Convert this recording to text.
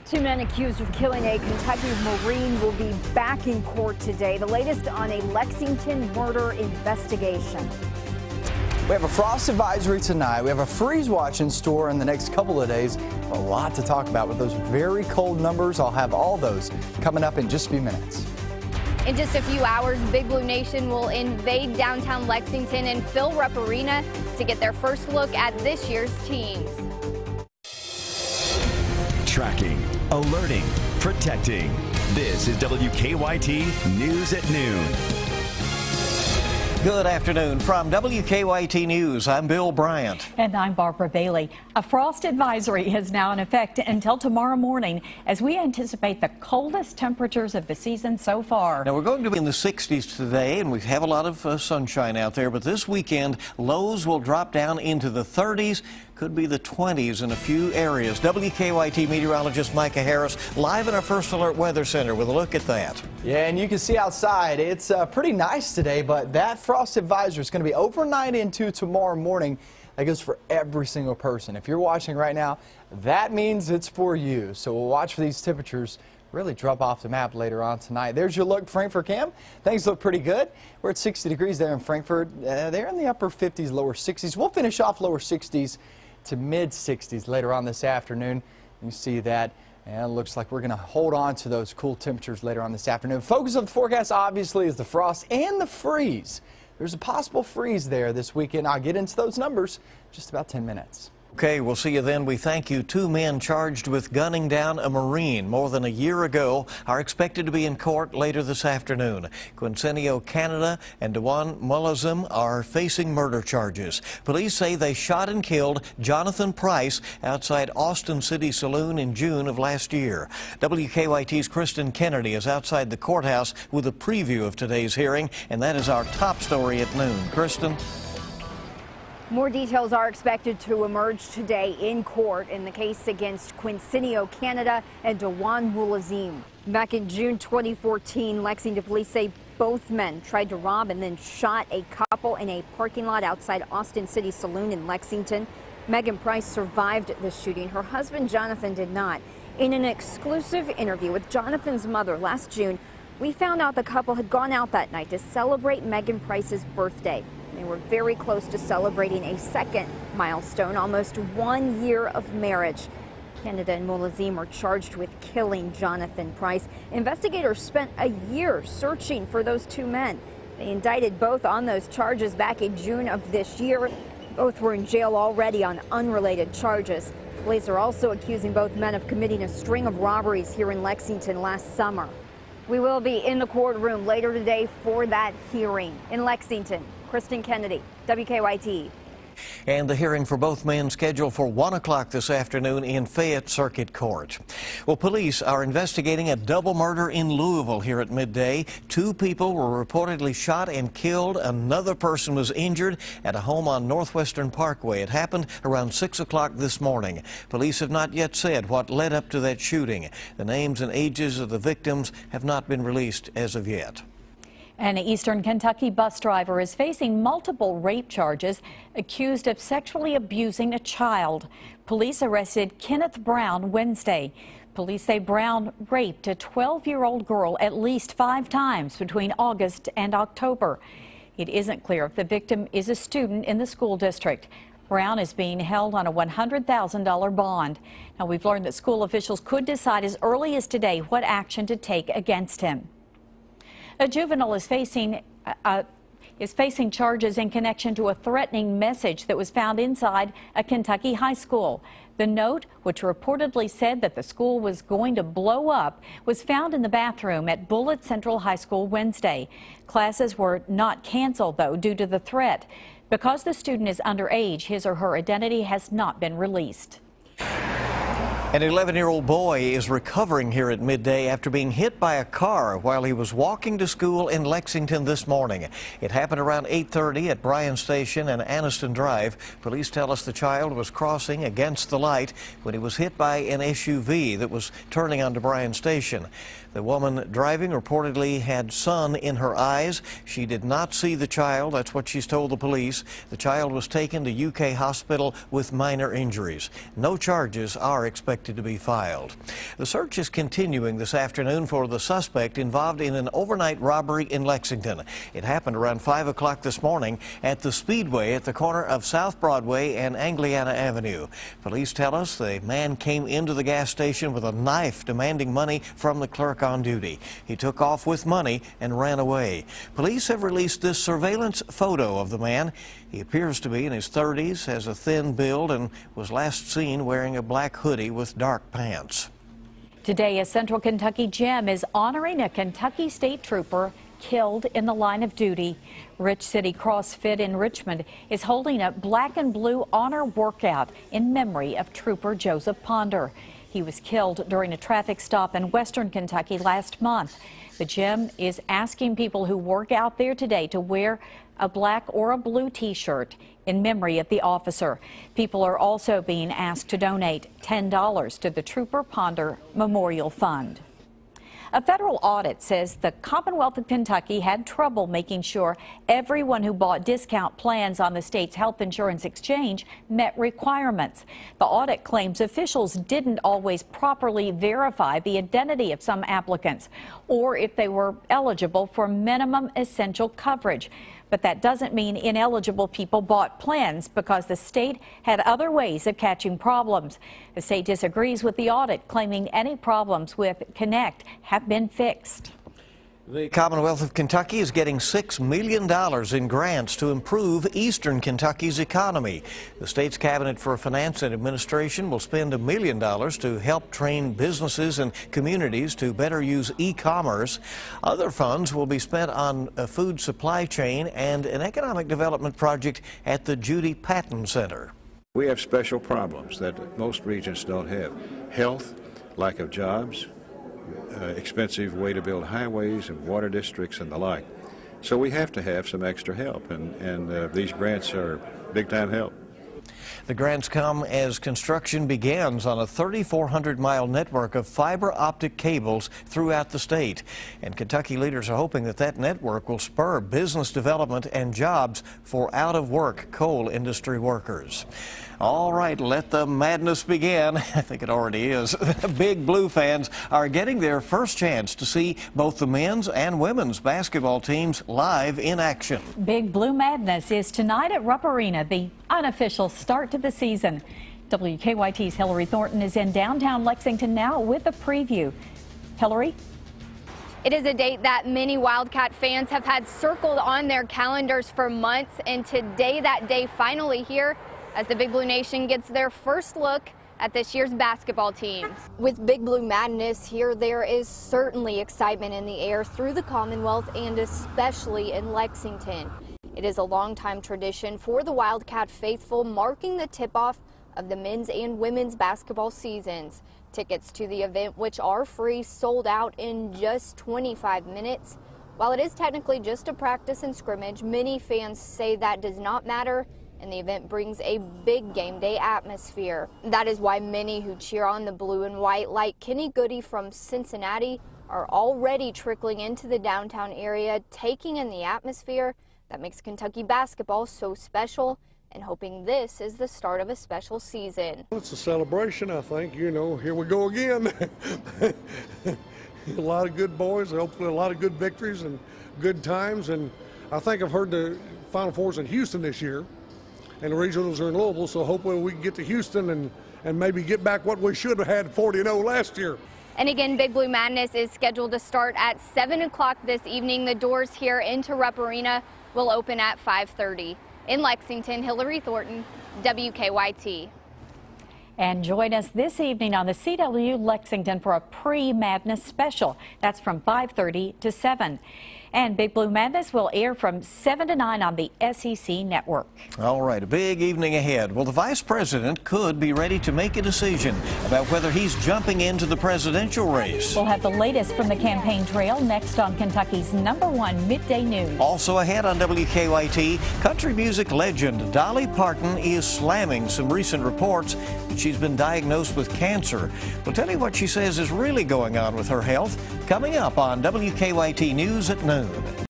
Two men accused of killing a Kentucky Marine will be back in court today. The latest on a Lexington murder investigation. We have a frost advisory tonight. We have a freeze watch in store in the next couple of days. A lot to talk about with those very cold numbers. I'll have all those coming up in just a few minutes. In just a few hours, Big Blue Nation will invade downtown Lexington and fill Rupp Arena to get their first look at this year's teams. Tracking, alerting, protecting. This is WKYT News at Noon. Good afternoon. From WKYT News, I'm Bill Bryant. And I'm Barbara Bailey. A frost advisory is now in effect until tomorrow morning as we anticipate the coldest temperatures of the season so far. Now, we're going to be in the 60s today, and we have a lot of sunshine out there, but this weekend, lows will drop down into the 30s. Could be the 20s in a few areas. WKYT meteorologist Micah Harris live in our First Alert Weather Center with a look at that. Yeah, and you can see outside it's pretty nice today, but that frost advisory is going to be overnight into tomorrow morning. That goes for every single person. If you're watching right now, that means it's for you. So we'll watch for these temperatures really drop off the map later on tonight. There's your look, Frankfort Cam. Things look pretty good. We're at 60 degrees there in Frankfort. They're in the upper 50s, lower 60s. We'll finish off lower 60s to mid 60s later on this afternoon. You see that, and it looks like we're going to hold on to those cool temperatures later on this afternoon. Focus of the forecast obviously is the frost and the freeze. There's a possible freeze there this weekend. I'll get into those numbers in just about 10 minutes. Okay, we'll see you then. We thank you. Two men charged with gunning down a Marine more than a year ago are expected to be in court later this afternoon. Quincenio Canada and Dewan Mulazim are facing murder charges. Police say they shot and killed Jonathan Price outside Austin City Saloon in June of last year. WKYT's Kristen Kennedy is outside the courthouse with a preview of today's hearing, and that is our top story at noon. Kristen? More details are expected to emerge today in court in the case against Quincenio Canada and Dewan Mulazim. Back in June 2014, Lexington police say both men tried to rob and then shot a couple in a parking lot outside Austin City Saloon in Lexington. Megan Price survived the shooting. Her husband Jonathan did not. In an exclusive interview with Jonathan's mother last June, we found out the couple had gone out that night to celebrate Megan Price's birthday. They were very close to celebrating a second milestone, almost 1 year of marriage. Canada and Mulazim are charged with killing Jonathan Price. Investigators spent a year searching for those two men. They indicted both on those charges back in June of this year. Both were in jail already on unrelated charges. Police are also accusing both men of committing a string of robberies here in Lexington last summer. We will be in the courtroom later today for that hearing. In Lexington, Kristen Kennedy, WKYT. And the hearing for both men scheduled for 1 o'clock this afternoon in Fayette Circuit Court. Well, police are investigating a double murder in Louisville here at midday. Two people were reportedly shot and killed. Another person was injured at a home on Northwestern Parkway. It happened around 6 o'clock this morning. Police have not yet said what led up to that shooting. The names and ages of the victims have not been released as of yet. An Eastern Kentucky bus driver is facing multiple rape charges, accused of sexually abusing a child. Police arrested Kenneth Brown Wednesday. Police say Brown raped a 12-year-old girl at least 5 times between August and October. It isn't clear if the victim is a student in the school district. Brown is being held on a $100,000 bond. Now, we've learned that school officials could decide as early as today what action to take against him. A juvenile is facing charges in connection to a threatening message that was found inside a Kentucky high school. The note, which reportedly said that the school was going to blow up, was found in the bathroom at Bullitt Central High School Wednesday. Classes were not canceled, though, due to the threat. Because the student is underage, his or her identity has not been released. An 11-year-old boy is recovering here at midday after being hit by a car while he was walking to school in Lexington this morning. It happened around 8:30 at Bryan Station and Anniston Drive. Police tell us the child was crossing against the light when he was hit by an SUV that was turning onto Bryan Station. The woman driving reportedly had sun in her eyes. She did not see the child. That's what she's told the police. The child was taken to UK Hospital with minor injuries. No charges are expected expected to be filed. The search is continuing this afternoon for the suspect involved in an overnight robbery in Lexington. It happened around 5 o'clock this morning at the Speedway at the corner of South Broadway and Angliana Avenue. Police tell us the man came into the gas station with a knife demanding money from the clerk on duty. He took off with money and ran away. Police have released this surveillance photo of the man. He appears to be in his 30s, has a thin build, and was last seen wearing a black hoodie with dark pants. Today, a Central Kentucky gym is honoring a Kentucky State Trooper killed in the line of duty. Rich City CrossFit in Richmond is holding a black and blue honor workout in memory of Trooper Joseph Ponder. He was killed during a traffic stop in western Kentucky last month. The gym is asking people who work out there today to wear a black or a blue T-shirt in memory of the officer. People are also being asked to donate $10 to the Trooper Ponder Memorial Fund. A federal audit says the Commonwealth of Kentucky had trouble making sure everyone who bought discount plans on the state's health insurance exchange met requirements. The audit claims officials didn't always properly verify the identity of some applicants or if they were eligible for minimum essential coverage. But that doesn't mean ineligible people bought plans because the state had other ways of catching problems. The state disagrees with the audit, claiming any problems with Connect have been fixed. The Commonwealth of Kentucky is getting $6 million in grants to improve eastern Kentucky's economy. The state's Cabinet for Finance and Administration will spend $1 million to help train businesses and communities to better use e-commerce. Other funds will be spent on a food supply chain and an economic development project at the Judy Patton Center. We have special problems that most regions don't have. Health, lack of jobs, expensive way to build highways and water districts and the like. So we have to have some extra help, and these grants are big-time help. The grants come as construction begins on a 3,400-mile network of fiber optic cables throughout the state. And Kentucky leaders are hoping that that network will spur business development and jobs for out-of-work coal industry workers. All right, let the madness begin. I think it already is. Big Blue fans are getting their first chance to see both the men's and women's basketball teams live in action. Big Blue Madness is tonight at Rupp Arena, the unofficial start to the season. WKYT's Hillary Thornton is in downtown Lexington now with a preview. Hillary? It is a date that many Wildcat fans have had circled on their calendars for months, and today that day finally here as the Big Blue Nation gets their first look at this year's basketball teams. With Big Blue Madness here, there is certainly excitement in the air through the Commonwealth and especially in Lexington. It is a longtime tradition for the Wildcat faithful, marking the tip-off of the men's and women's basketball seasons. Tickets to the event, which are free, sold out in just 25 minutes. While it is technically just a practice and scrimmage, many fans say that does not matter, and the event brings a big game day atmosphere. That is why many who cheer on the blue and white, like Kenny Goody from Cincinnati, are already trickling into the downtown area, taking in the atmosphere that makes Kentucky basketball so special, and hoping this is the start of a special season. It's a celebration, I think. You know, here we go again. A lot of good boys, hopefully a lot of good victories and good times, and I think I've heard the Final Four's in Houston this year, and the regionals are in Louisville, so hopefully we can get to Houston and maybe get back what we should have had 40-0 last year. And again, Big Blue Madness is scheduled to start at 7 o'clock this evening. The doors here into Rupp Arena will open at 5:30. In Lexington, Hillary Thornton, WKYT. And join us this evening on the CW Lexington for a pre-Madness special. That's from 5:30 to 7. And Big Blue Madness will air from 7 to 9 on the SEC network. All right, a big evening ahead. Well, the vice president could be ready to make a decision about whether he's jumping into the presidential race. We'll have the latest from the campaign trail next on Kentucky's #1 midday news. Also ahead on WKYT, country music legend Dolly Parton is slamming some recent reports that she's been diagnosed with cancer. We'll tell you what she says is really going on with her health coming up on WKYT News at noon.